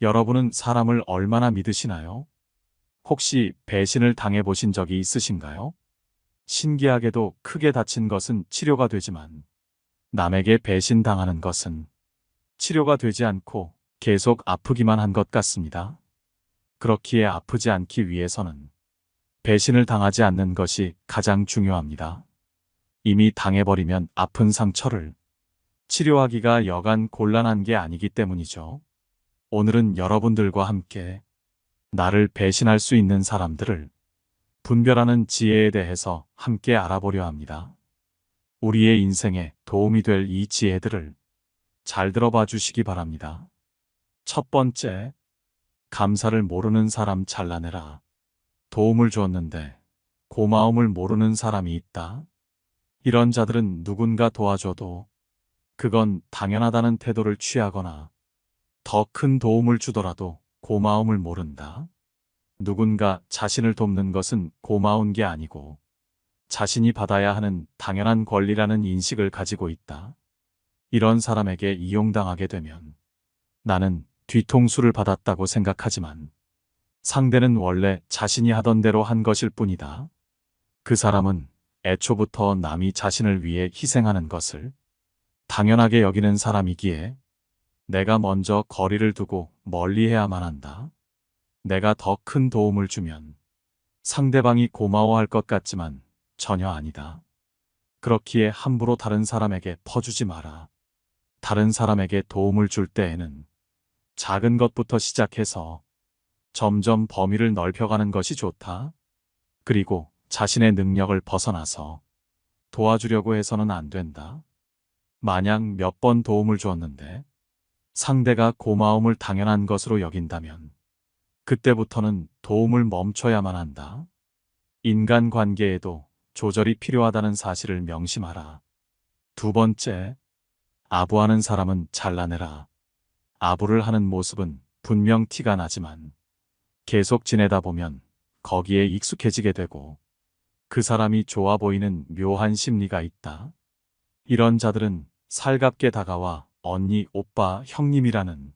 여러분은 사람을 얼마나 믿으시나요? 혹시 배신을 당해보신 적이 있으신가요? 신기하게도 크게 다친 것은 치료가 되지만 남에게 배신당하는 것은 치료가 되지 않고 계속 아프기만 한 것 같습니다. 그렇기에 아프지 않기 위해서는 배신을 당하지 않는 것이 가장 중요합니다. 이미 당해버리면 아픈 상처를 치료하기가 여간 곤란한 게 아니기 때문이죠. 오늘은 여러분들과 함께 나를 배신할 수 있는 사람들을 분별하는 지혜에 대해서 함께 알아보려 합니다. 우리의 인생에 도움이 될 이 지혜들을 잘 들어봐 주시기 바랍니다. 첫 번째, 감사를 모르는 사람 잘라내라. 도움을 주었는데 고마움을 모르는 사람이 있다. 이런 자들은 누군가 도와줘도 그건 당연하다는 태도를 취하거나 더 큰 도움을 주더라도 고마움을 모른다. 누군가 자신을 돕는 것은 고마운 게 아니고 자신이 받아야 하는 당연한 권리라는 인식을 가지고 있다. 이런 사람에게 이용당하게 되면 나는 뒤통수를 받았다고 생각하지만 상대는 원래 자신이 하던 대로 한 것일 뿐이다. 그 사람은 애초부터 남이 자신을 위해 희생하는 것을 당연하게 여기는 사람이기에 내가 먼저 거리를 두고 멀리해야만 한다. 내가 더 큰 도움을 주면 상대방이 고마워할 것 같지만 전혀 아니다. 그렇기에 함부로 다른 사람에게 퍼주지 마라. 다른 사람에게 도움을 줄 때에는 작은 것부터 시작해서 점점 범위를 넓혀가는 것이 좋다. 그리고 자신의 능력을 벗어나서 도와주려고 해서는 안 된다. 만약 몇 번 도움을 주었는데 상대가 고마움을 당연한 것으로 여긴다면 그때부터는 도움을 멈춰야만 한다. 인간관계에도 조절이 필요하다는 사실을 명심하라. 두 번째, 아부하는 사람은 잘라내라. 아부를 하는 모습은 분명 티가 나지만 계속 지내다 보면 거기에 익숙해지게 되고 그 사람이 좋아 보이는 묘한 심리가 있다. 이런 자들은 살갑게 다가와 언니, 오빠, 형님이라는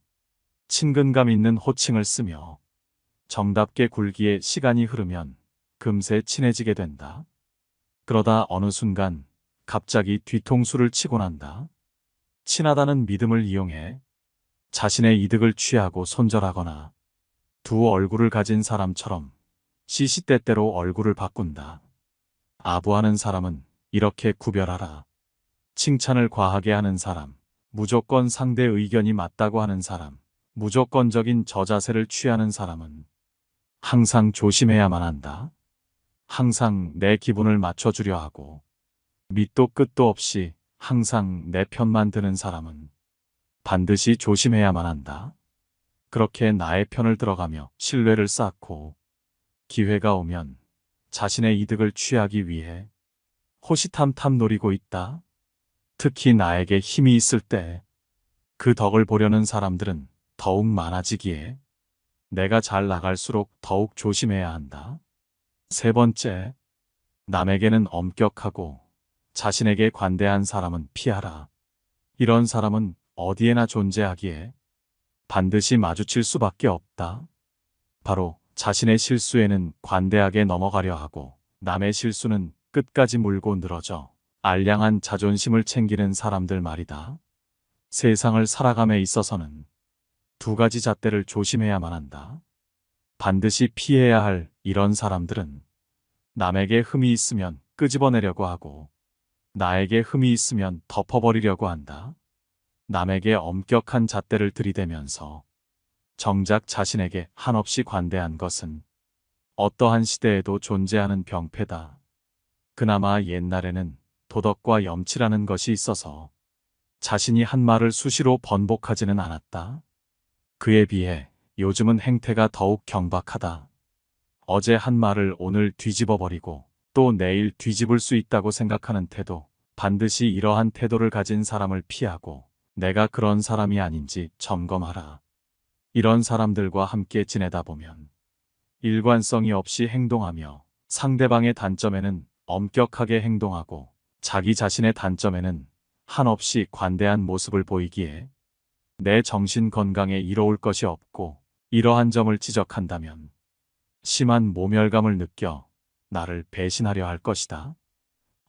친근감 있는 호칭을 쓰며 정답게 굴기에 시간이 흐르면 금세 친해지게 된다. 그러다 어느 순간 갑자기 뒤통수를 치고 난다. 친하다는 믿음을 이용해 자신의 이득을 취하고 손절하거나 두 얼굴을 가진 사람처럼 시시때때로 얼굴을 바꾼다. 아부하는 사람은 이렇게 구별하라. 칭찬을 과하게 하는 사람, 무조건 상대 의견이 맞다고 하는 사람, 무조건적인 저자세를 취하는 사람은 항상 조심해야만 한다. 항상 내 기분을 맞춰주려 하고 밑도 끝도 없이 항상 내 편만 드는 사람은 반드시 조심해야만 한다. 그렇게 나의 편을 들어가며 신뢰를 쌓고 기회가 오면 자신의 이득을 취하기 위해 호시탐탐 노리고 있다. 특히 나에게 힘이 있을 때 그 덕을 보려는 사람들은 더욱 많아지기에 내가 잘 나갈수록 더욱 조심해야 한다. 세 번째, 남에게는 엄격하고 자신에게 관대한 사람은 피하라. 이런 사람은 어디에나 존재하기에 반드시 마주칠 수밖에 없다. 바로 자신의 실수에는 관대하게 넘어가려 하고 남의 실수는 끝까지 물고 늘어져 알량한 자존심을 챙기는 사람들 말이다. 세상을 살아감에 있어서는 두 가지 잣대를 조심해야만 한다. 반드시 피해야 할 이런 사람들은 남에게 흠이 있으면 끄집어내려고 하고 나에게 흠이 있으면 덮어버리려고 한다. 남에게 엄격한 잣대를 들이대면서 정작 자신에게 한없이 관대한 것은 어떠한 시대에도 존재하는 병폐다. 그나마 옛날에는 도덕과 염치라는 것이 있어서 자신이 한 말을 수시로 번복하지는 않았다. 그에 비해 요즘은 행태가 더욱 경박하다. 어제 한 말을 오늘 뒤집어버리고 또 내일 뒤집을 수 있다고 생각하는 태도, 반드시 이러한 태도를 가진 사람을 피하고 내가 그런 사람이 아닌지 점검하라. 이런 사람들과 함께 지내다 보면 일관성이 없이 행동하며 상대방의 단점에는 엄격하게 행동하고 자기 자신의 단점에는 한없이 관대한 모습을 보이기에 내 정신 건강에 이로울 것이 없고 이러한 점을 지적한다면 심한 모멸감을 느껴 나를 배신하려 할 것이다.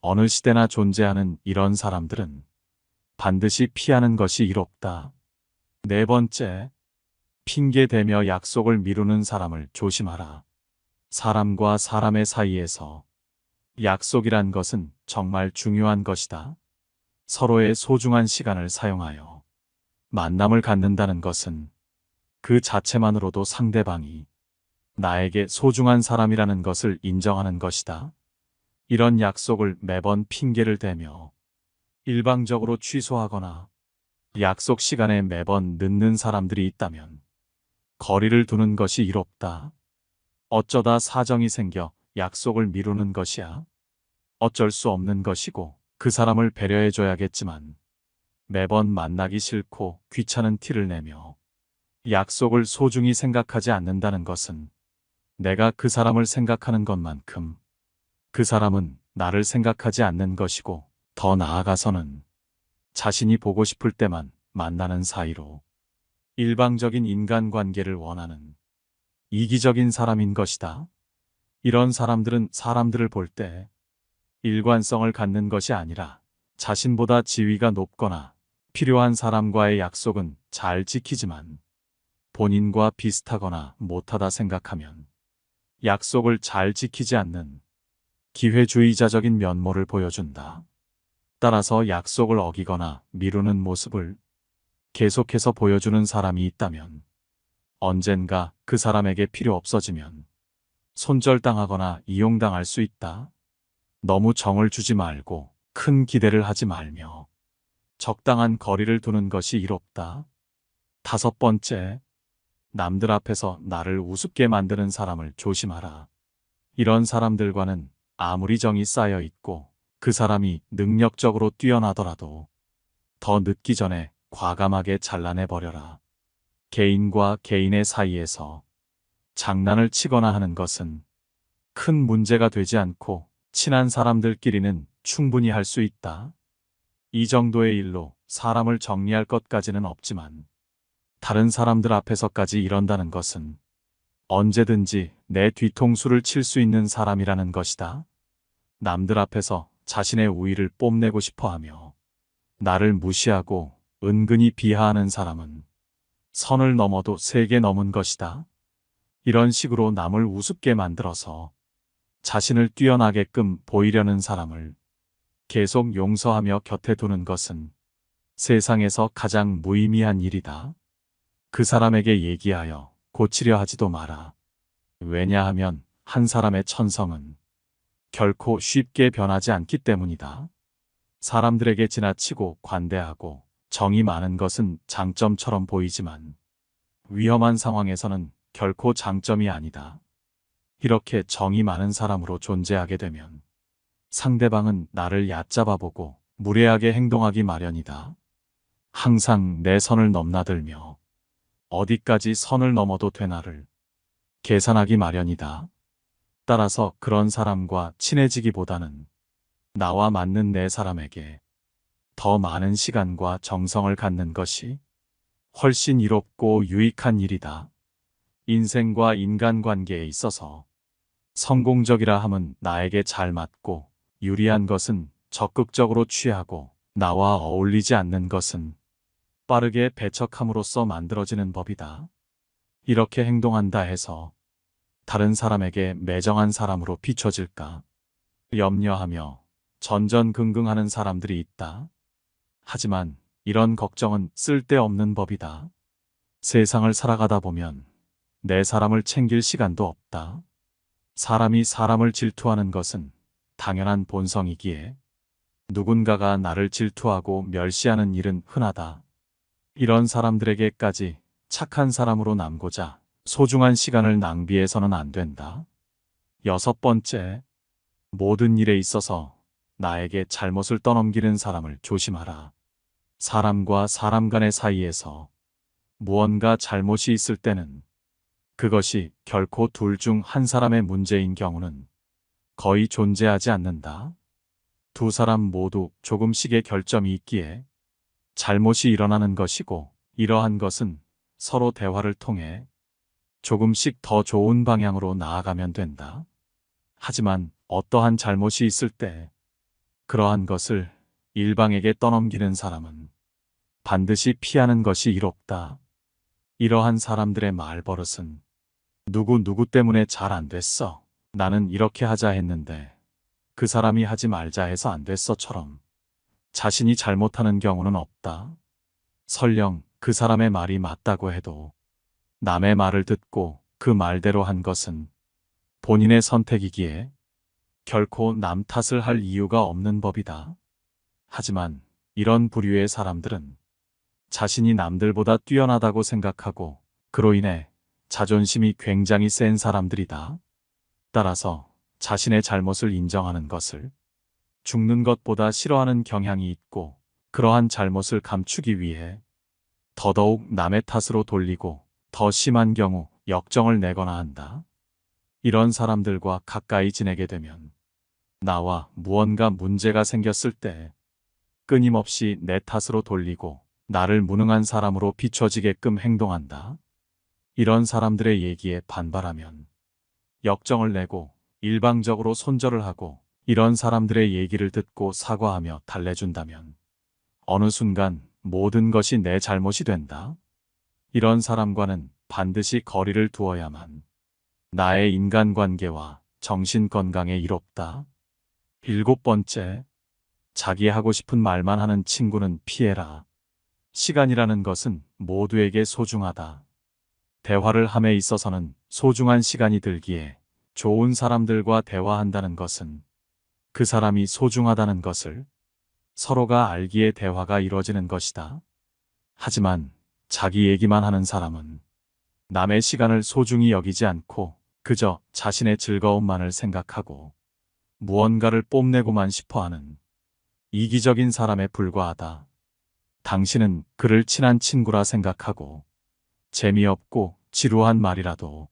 어느 시대나 존재하는 이런 사람들은 반드시 피하는 것이 이롭다. 네 번째, 핑계대며 약속을 미루는 사람을 조심하라. 사람과 사람의 사이에서 약속이란 것은 정말 중요한 것이다. 서로의 소중한 시간을 사용하여 만남을 갖는다는 것은 그 자체만으로도 상대방이 나에게 소중한 사람이라는 것을 인정하는 것이다. 이런 약속을 매번 핑계를 대며 일방적으로 취소하거나 약속 시간에 매번 늦는 사람들이 있다면 거리를 두는 것이 이롭다. 어쩌다 사정이 생겨 약속을 미루는 것이야. 어쩔 수 없는 것이고 그 사람을 배려해줘야겠지만 매번 만나기 싫고 귀찮은 티를 내며 약속을 소중히 생각하지 않는다는 것은 내가 그 사람을 생각하는 것만큼 그 사람은 나를 생각하지 않는 것이고 더 나아가서는 자신이 보고 싶을 때만 만나는 사이로 일방적인 인간관계를 원하는 이기적인 사람인 것이다. 이런 사람들은 사람들을 볼 때 일관성을 갖는 것이 아니라 자신보다 지위가 높거나 필요한 사람과의 약속은 잘 지키지만 본인과 비슷하거나 못하다 생각하면 약속을 잘 지키지 않는 기회주의자적인 면모를 보여준다. 따라서 약속을 어기거나 미루는 모습을 계속해서 보여주는 사람이 있다면 언젠가 그 사람에게 필요 없어지면 손절당하거나 이용당할 수 있다. 너무 정을 주지 말고 큰 기대를 하지 말며 적당한 거리를 두는 것이 이롭다. 다섯 번째, 남들 앞에서 나를 우습게 만드는 사람을 조심하라. 이런 사람들과는 아무리 정이 쌓여 있고 그 사람이 능력적으로 뛰어나더라도 더 늦기 전에 과감하게 잘라내버려라. 개인과 개인의 사이에서 장난을 치거나 하는 것은 큰 문제가 되지 않고 친한 사람들끼리는 충분히 할 수 있다. 이 정도의 일로 사람을 정리할 것까지는 없지만 다른 사람들 앞에서까지 이런다는 것은 언제든지 내 뒤통수를 칠 수 있는 사람이라는 것이다. 남들 앞에서 자신의 우위를 뽐내고 싶어하며 나를 무시하고 은근히 비하하는 사람은 선을 넘어도 세게 넘은 것이다. 이런 식으로 남을 우습게 만들어서 자신을 뛰어나게끔 보이려는 사람을 계속 용서하며 곁에 두는 것은 세상에서 가장 무의미한 일이다. 그 사람에게 얘기하여 고치려 하지도 마라. 왜냐하면 한 사람의 천성은 결코 쉽게 변하지 않기 때문이다. 사람들에게 지나치고 관대하고 정이 많은 것은 장점처럼 보이지만 위험한 상황에서는 결코 장점이 아니다. 이렇게 정이 많은 사람으로 존재하게 되면 상대방은 나를 얕잡아보고 무례하게 행동하기 마련이다. 항상 내 선을 넘나들며 어디까지 선을 넘어도 되나를 계산하기 마련이다. 따라서 그런 사람과 친해지기보다는 나와 맞는 내 사람에게 더 많은 시간과 정성을 갖는 것이 훨씬 이롭고 유익한 일이다. 인생과 인간관계에 있어서 성공적이라 함은 나에게 잘 맞고 유리한 것은 적극적으로 취하고 나와 어울리지 않는 것은 빠르게 배척함으로써 만들어지는 법이다. 이렇게 행동한다 해서 다른 사람에게 매정한 사람으로 비춰질까 염려하며 전전긍긍하는 사람들이 있다. 하지만 이런 걱정은 쓸데없는 법이다. 세상을 살아가다 보면 내 사람을 챙길 시간도 없다. 사람이 사람을 질투하는 것은 당연한 본성이기에 누군가가 나를 질투하고 멸시하는 일은 흔하다. 이런 사람들에게까지 착한 사람으로 남고자 소중한 시간을 낭비해서는 안 된다. 여섯 번째, 모든 일에 있어서 나에게 잘못을 떠넘기는 사람을 조심하라. 사람과 사람 간의 사이에서 무언가 잘못이 있을 때는 그것이 결코 둘 중 한 사람의 문제인 경우는 거의 존재하지 않는다. 두 사람 모두 조금씩의 결점이 있기에 잘못이 일어나는 것이고 이러한 것은 서로 대화를 통해 조금씩 더 좋은 방향으로 나아가면 된다. 하지만 어떠한 잘못이 있을 때 그러한 것을 일방에게 떠넘기는 사람은 반드시 피하는 것이 이롭다. 이러한 사람들의 말버릇은 누구 때문에 잘 안 됐어. 나는 이렇게 하자 했는데 그 사람이 하지 말자 해서 안 됐어처럼 자신이 잘못하는 경우는 없다. 설령 그 사람의 말이 맞다고 해도 남의 말을 듣고 그 말대로 한 것은 본인의 선택이기에 결코 남 탓을 할 이유가 없는 법이다. 하지만 이런 부류의 사람들은 자신이 남들보다 뛰어나다고 생각하고 그로 인해 자존심이 굉장히 센 사람들이다. 따라서 자신의 잘못을 인정하는 것을 죽는 것보다 싫어하는 경향이 있고 그러한 잘못을 감추기 위해 더더욱 남의 탓으로 돌리고 더 심한 경우 역정을 내거나 한다. 이런 사람들과 가까이 지내게 되면 나와 무언가 문제가 생겼을 때 끊임없이 내 탓으로 돌리고 나를 무능한 사람으로 비춰지게끔 행동한다. 이런 사람들의 얘기에 반발하면 역정을 내고 일방적으로 손절을 하고 이런 사람들의 얘기를 듣고 사과하며 달래준다면 어느 순간 모든 것이 내 잘못이 된다. 이런 사람과는 반드시 거리를 두어야만 나의 인간관계와 정신건강에 이롭다. 7번째, 자기 하고 싶은 말만 하는 친구는 피해라. 시간이라는 것은 모두에게 소중하다. 대화를 함에 있어서는 소중한 시간이 들기에 좋은 사람들과 대화한다는 것은 그 사람이 소중하다는 것을 서로가 알기에 대화가 이루어지는 것이다. 하지만 자기 얘기만 하는 사람은 남의 시간을 소중히 여기지 않고 그저 자신의 즐거움만을 생각하고 무언가를 뽐내고만 싶어하는 이기적인 사람에 불과하다. 당신은 그를 친한 친구라 생각하고 재미없고 지루한 말이라도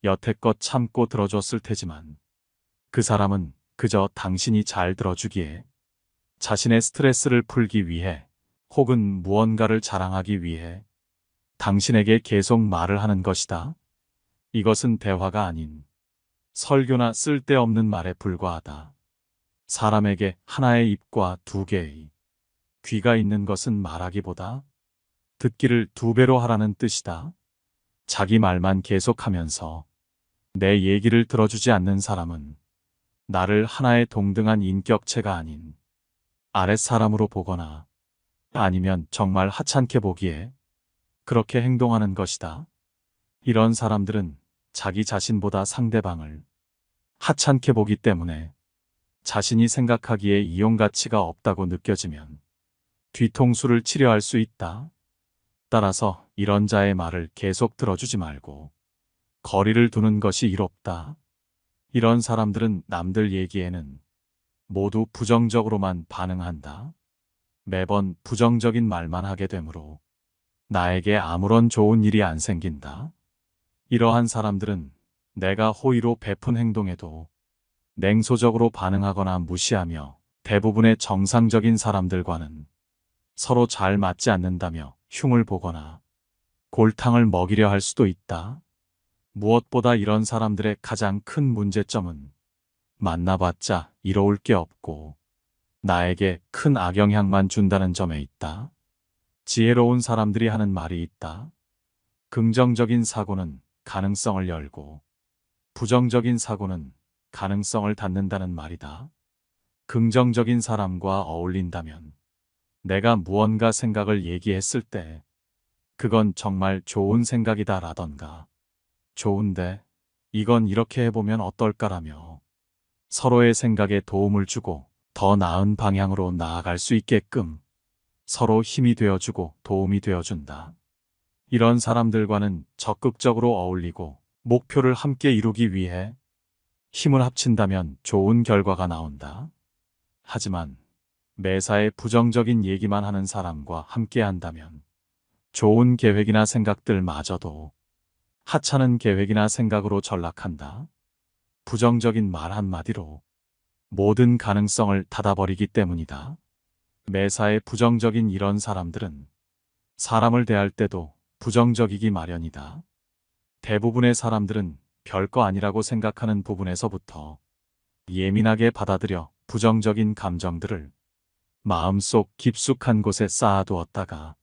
여태껏 참고 들어줬을 테지만 그 사람은 그저 당신이 잘 들어주기에 자신의 스트레스를 풀기 위해 혹은 무언가를 자랑하기 위해 당신에게 계속 말을 하는 것이다. 이것은 대화가 아닌 설교나 쓸데없는 말에 불과하다. 사람에게 하나의 입과 2개의 귀가 있는 것은 말하기보다 듣기를 2배로 하라는 뜻이다. 자기 말만 계속하면서 내 얘기를 들어주지 않는 사람은 나를 하나의 동등한 인격체가 아닌 아랫사람으로 보거나 아니면 정말 하찮게 보기에 그렇게 행동하는 것이다. 이런 사람들은 자기 자신보다 상대방을 하찮게 보기 때문에 자신이 생각하기에 이용 가치가 없다고 느껴지면 뒤통수를 치려 할 수 있다. 따라서 이런 자의 말을 계속 들어주지 말고 거리를 두는 것이 이롭다. 이런 사람들은 남들 얘기에는 모두 부정적으로만 반응한다. 매번 부정적인 말만 하게 되므로 나에게 아무런 좋은 일이 안 생긴다. 이러한 사람들은 내가 호의로 베푼 행동에도 냉소적으로 반응하거나 무시하며 대부분의 정상적인 사람들과는 서로 잘 맞지 않는다며 흉을 보거나 골탕을 먹이려 할 수도 있다. 무엇보다 이런 사람들의 가장 큰 문제점은 만나봤자 이로울 게 없고 나에게 큰 악영향만 준다는 점에 있다. 지혜로운 사람들이 하는 말이 있다. 긍정적인 사고는 가능성을 열고 부정적인 사고는 가능성을 닫는다는 말이다. 긍정적인 사람과 어울린다면 내가 무언가 생각을 얘기했을 때 그건 정말 좋은 생각이다 라던가 좋은데 이건 이렇게 해보면 어떨까라며 서로의 생각에 도움을 주고 더 나은 방향으로 나아갈 수 있게끔 서로 힘이 되어주고 도움이 되어준다. 이런 사람들과는 적극적으로 어울리고 목표를 함께 이루기 위해 힘을 합친다면 좋은 결과가 나온다. 하지만 매사에 부정적인 얘기만 하는 사람과 함께 한다면 좋은 계획이나 생각들마저도 하찮은 계획이나 생각으로 전락한다. 부정적인 말 한마디로 모든 가능성을 닫아버리기 때문이다. 매사에 부정적인 이런 사람들은 사람을 대할 때도 부정적이기 마련이다. 대부분의 사람들은 별거 아니라고 생각하는 부분에서부터 예민하게 받아들여 부정적인 감정들을 마음속 깊숙한 곳에 쌓아두었다가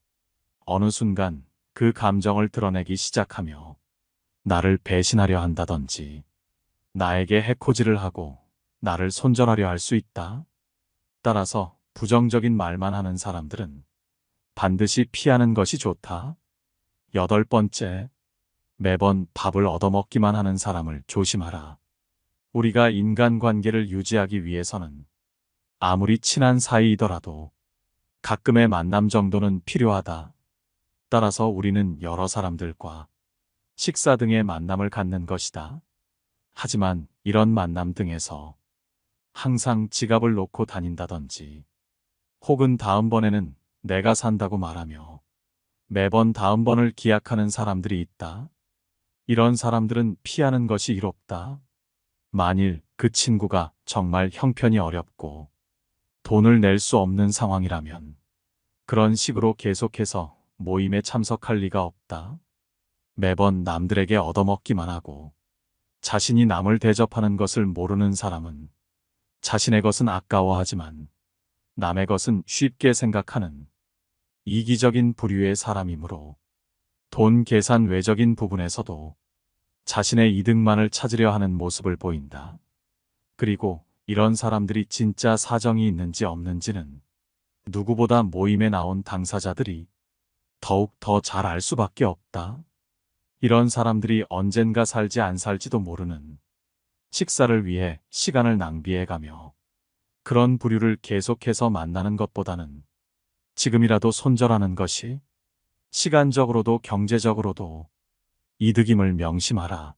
어느 순간 그 감정을 드러내기 시작하며 나를 배신하려 한다든지 나에게 해코지를 하고 나를 손절하려 할 수 있다. 따라서 부정적인 말만 하는 사람들은 반드시 피하는 것이 좋다. 8번째, 매번 밥을 얻어먹기만 하는 사람을 조심하라. 우리가 인간관계를 유지하기 위해서는 아무리 친한 사이이더라도 가끔의 만남 정도는 필요하다. 따라서 우리는 여러 사람들과 식사 등의 만남을 갖는 것이다. 하지만 이런 만남 등에서 항상 지갑을 놓고 다닌다든지 혹은 다음번에는 내가 산다고 말하며 매번 다음번을 기약하는 사람들이 있다. 이런 사람들은 피하는 것이 이롭다. 만일 그 친구가 정말 형편이 어렵고 돈을 낼 수 없는 상황이라면 그런 식으로 계속해서 모임에 참석할 리가 없다. 매번 남들에게 얻어먹기만 하고 자신이 남을 대접하는 것을 모르는 사람은 자신의 것은 아까워하지만 남의 것은 쉽게 생각하는 이기적인 부류의 사람이므로 돈 계산 외적인 부분에서도 자신의 이득만을 찾으려 하는 모습을 보인다. 그리고 이런 사람들이 진짜 사정이 있는지 없는지는 누구보다 모임에 나온 당사자들이 더욱 더 잘 알 수밖에 없다. 이런 사람들이 언젠가 살지 안 살지도 모르는 식사를 위해 시간을 낭비해가며 그런 부류를 계속해서 만나는 것보다는 지금이라도 손절하는 것이 시간적으로도 경제적으로도 이득임을 명심하라.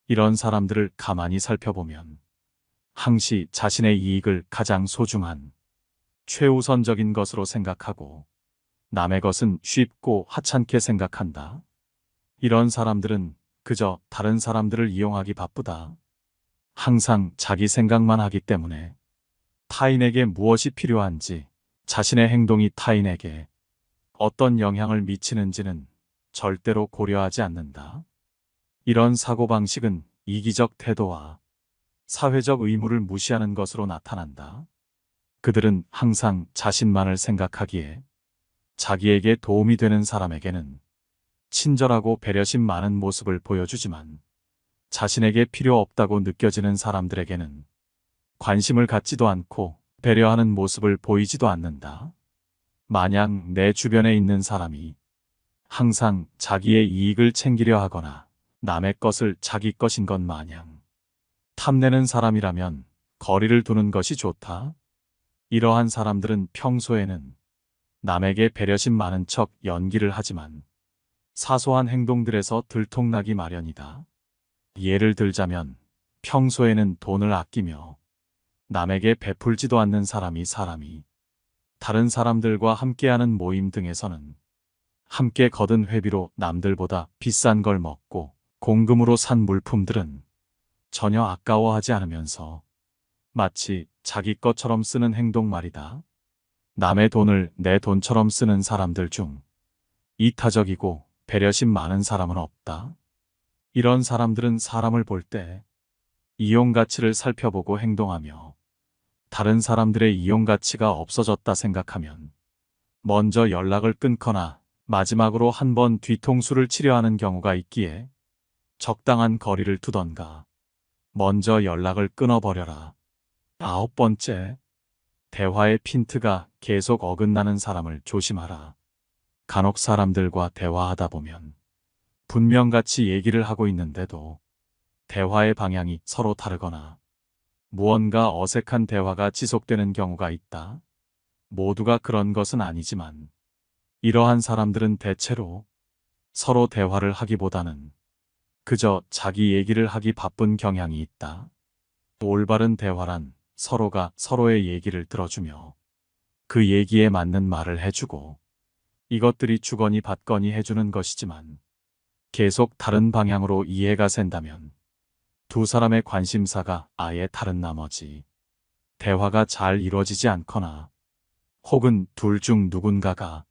이런 사람들을 가만히 살펴보면 항시 자신의 이익을 가장 소중한 최우선적인 것으로 생각하고 남의 것은 쉽고 하찮게 생각한다. 이런 사람들은 그저 다른 사람들을 이용하기 바쁘다. 항상 자기 생각만 하기 때문에 타인에게 무엇이 필요한지 자신의 행동이 타인에게 어떤 영향을 미치는지는 절대로 고려하지 않는다. 이런 사고방식은 이기적 태도와 사회적 의무를 무시하는 것으로 나타난다. 그들은 항상 자신만을 생각하기에 자기에게 도움이 되는 사람에게는 친절하고 배려심 많은 모습을 보여주지만 자신에게 필요 없다고 느껴지는 사람들에게는 관심을 갖지도 않고 배려하는 모습을 보이지도 않는다. 만약 내 주변에 있는 사람이 항상 자기의 이익을 챙기려 하거나 남의 것을 자기 것인 것 마냥 탐내는 사람이라면 거리를 두는 것이 좋다. 이러한 사람들은 평소에는 남에게 배려심 많은 척 연기를 하지만 사소한 행동들에서 들통나기 마련이다. 예를 들자면 평소에는 돈을 아끼며 남에게 베풀지도 않는 사람이 다른 사람들과 함께하는 모임 등에서는 함께 거둔 회비로 남들보다 비싼 걸 먹고 공금으로 산 물품들은 전혀 아까워하지 않으면서 마치 자기 것처럼 쓰는 행동 말이다. 남의 돈을 내 돈처럼 쓰는 사람들 중 이타적이고 배려심 많은 사람은 없다. 이런 사람들은 사람을 볼 때 이용 가치를 살펴보고 행동하며 다른 사람들의 이용 가치가 없어졌다 생각하면 먼저 연락을 끊거나 마지막으로 한 번 뒤통수를 치려 하는 경우가 있기에 적당한 거리를 두던가 먼저 연락을 끊어버려라. 9번째, 대화의 핀트가 계속 어긋나는 사람을 조심하라. 간혹 사람들과 대화하다 보면 분명같이 얘기를 하고 있는데도 대화의 방향이 서로 다르거나 무언가 어색한 대화가 지속되는 경우가 있다. 모두가 그런 것은 아니지만 이러한 사람들은 대체로 서로 대화를 하기보다는 그저 자기 얘기를 하기 바쁜 경향이 있다. 올바른 대화란 서로가 서로의 얘기를 들어주며 그 얘기에 맞는 말을 해주고 이것들이 주거니 받거니 해주는 것이지만 계속 다른 방향으로 이해가 샌다면 두 사람의 관심사가 아예 다른 나머지 대화가 잘 이루어지지 않거나 혹은 둘 중 누군가가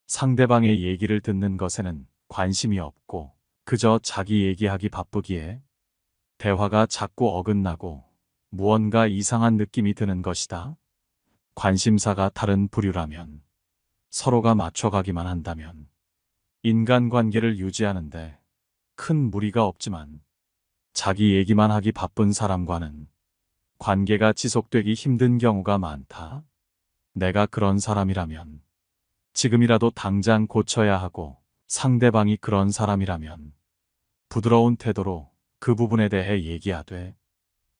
상대방의 얘기를 듣는 것에는 관심이 없고 그저 자기 얘기하기 바쁘기에 대화가 자꾸 어긋나고 무언가 이상한 느낌이 드는 것이다. 관심사가 다른 부류라면, 서로가 맞춰가기만 한다면 인간관계를 유지하는데 큰 무리가 없지만 자기 얘기만 하기 바쁜 사람과는 관계가 지속되기 힘든 경우가 많다. 내가 그런 사람이라면 지금이라도 당장 고쳐야 하고, 상대방이 그런 사람이라면 부드러운 태도로 그 부분에 대해 얘기하되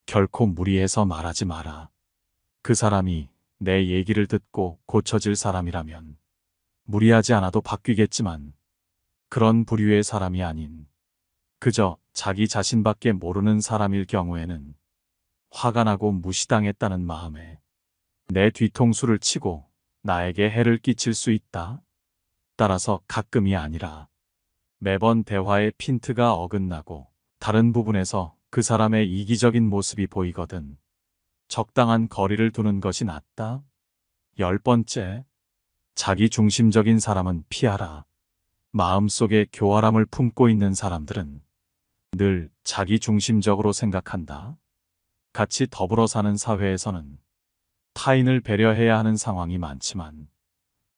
결코 무리해서 말하지 마라. 그 사람이 내 얘기를 듣고 고쳐질 사람이라면 무리하지 않아도 바뀌겠지만, 그런 부류의 사람이 아닌 그저 자기 자신밖에 모르는 사람일 경우에는 화가 나고 무시당했다는 마음에 내 뒤통수를 치고 나에게 해를 끼칠 수 있다. 따라서 가끔이 아니라 매번 대화의 핀트가 어긋나고 다른 부분에서 그 사람의 이기적인 모습이 보이거든 적당한 거리를 두는 것이 낫다. 10번째, 자기 중심적인 사람은 피하라. 마음속에 교활함을 품고 있는 사람들은 늘 자기 중심적으로 생각한다. 같이 더불어 사는 사회에서는 타인을 배려해야 하는 상황이 많지만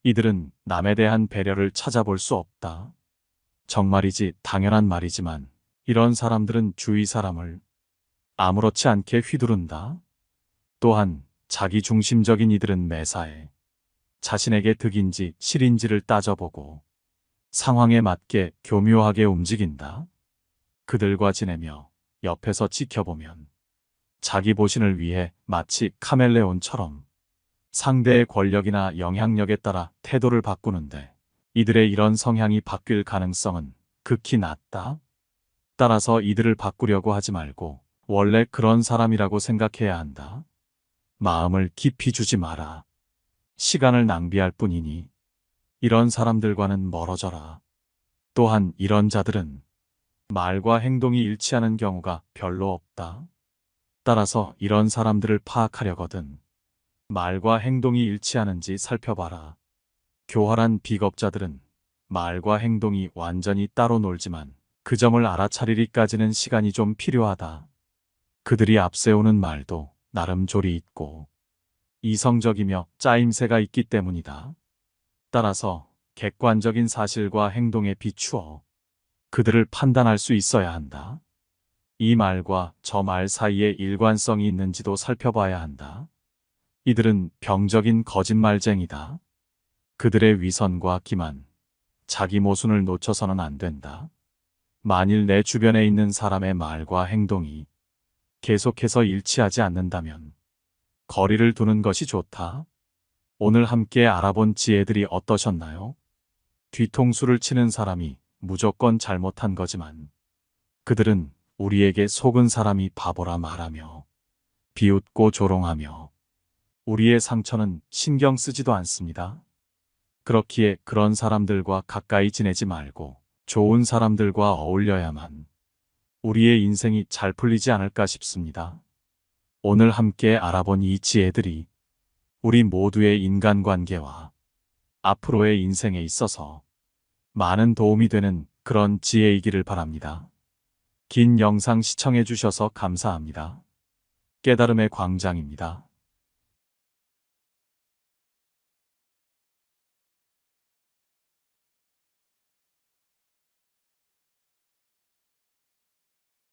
이들은 남에 대한 배려를 찾아볼 수 없다. 정말이지 당연한 말이지만 이런 사람들은 주위 사람을 아무렇지 않게 휘두른다. 또한 자기 중심적인 이들은 매사에 자신에게 득인지 실인지를 따져보고 상황에 맞게 교묘하게 움직인다. 그들과 지내며 옆에서 지켜보면 자기 보신을 위해 마치 카멜레온처럼 상대의 권력이나 영향력에 따라 태도를 바꾸는데, 이들의 이런 성향이 바뀔 가능성은 극히 낮다. 따라서 이들을 바꾸려고 하지 말고 원래 그런 사람이라고 생각해야 한다. 마음을 깊이 주지 마라. 시간을 낭비할 뿐이니 이런 사람들과는 멀어져라. 또한 이런 자들은 말과 행동이 일치하는 경우가 별로 없다. 따라서 이런 사람들을 파악하려거든 말과 행동이 일치하는지 살펴봐라. 교활한 비겁자들은 말과 행동이 완전히 따로 놀지만 그 점을 알아차리기까지는 시간이 좀 필요하다. 그들이 앞세우는 말도 나름 조리 있고 이성적이며 짜임새가 있기 때문이다. 따라서 객관적인 사실과 행동에 비추어 그들을 판단할 수 있어야 한다. 이 말과 저 말 사이에 일관성이 있는지도 살펴봐야 한다. 이들은 병적인 거짓말쟁이다. 그들의 위선과 기만, 자기 모순을 놓쳐서는 안 된다. 만일 내 주변에 있는 사람의 말과 행동이 계속해서 일치하지 않는다면 거리를 두는 것이 좋다. 오늘 함께 알아본 지혜들이 어떠셨나요? 뒤통수를 치는 사람이 무조건 잘못한 거지만 그들은 우리에게 속은 사람이 바보라 말하며 비웃고 조롱하며 우리의 상처는 신경 쓰지도 않습니다. 그렇기에 그런 사람들과 가까이 지내지 말고 좋은 사람들과 어울려야만 우리의 인생이 잘 풀리지 않을까 싶습니다. 오늘 함께 알아본 이 지혜들이 우리 모두의 인간관계와 앞으로의 인생에 있어서 많은 도움이 되는 그런 지혜이기를 바랍니다. 긴 영상 시청해 주셔서 감사합니다. 깨달음의 광장입니다.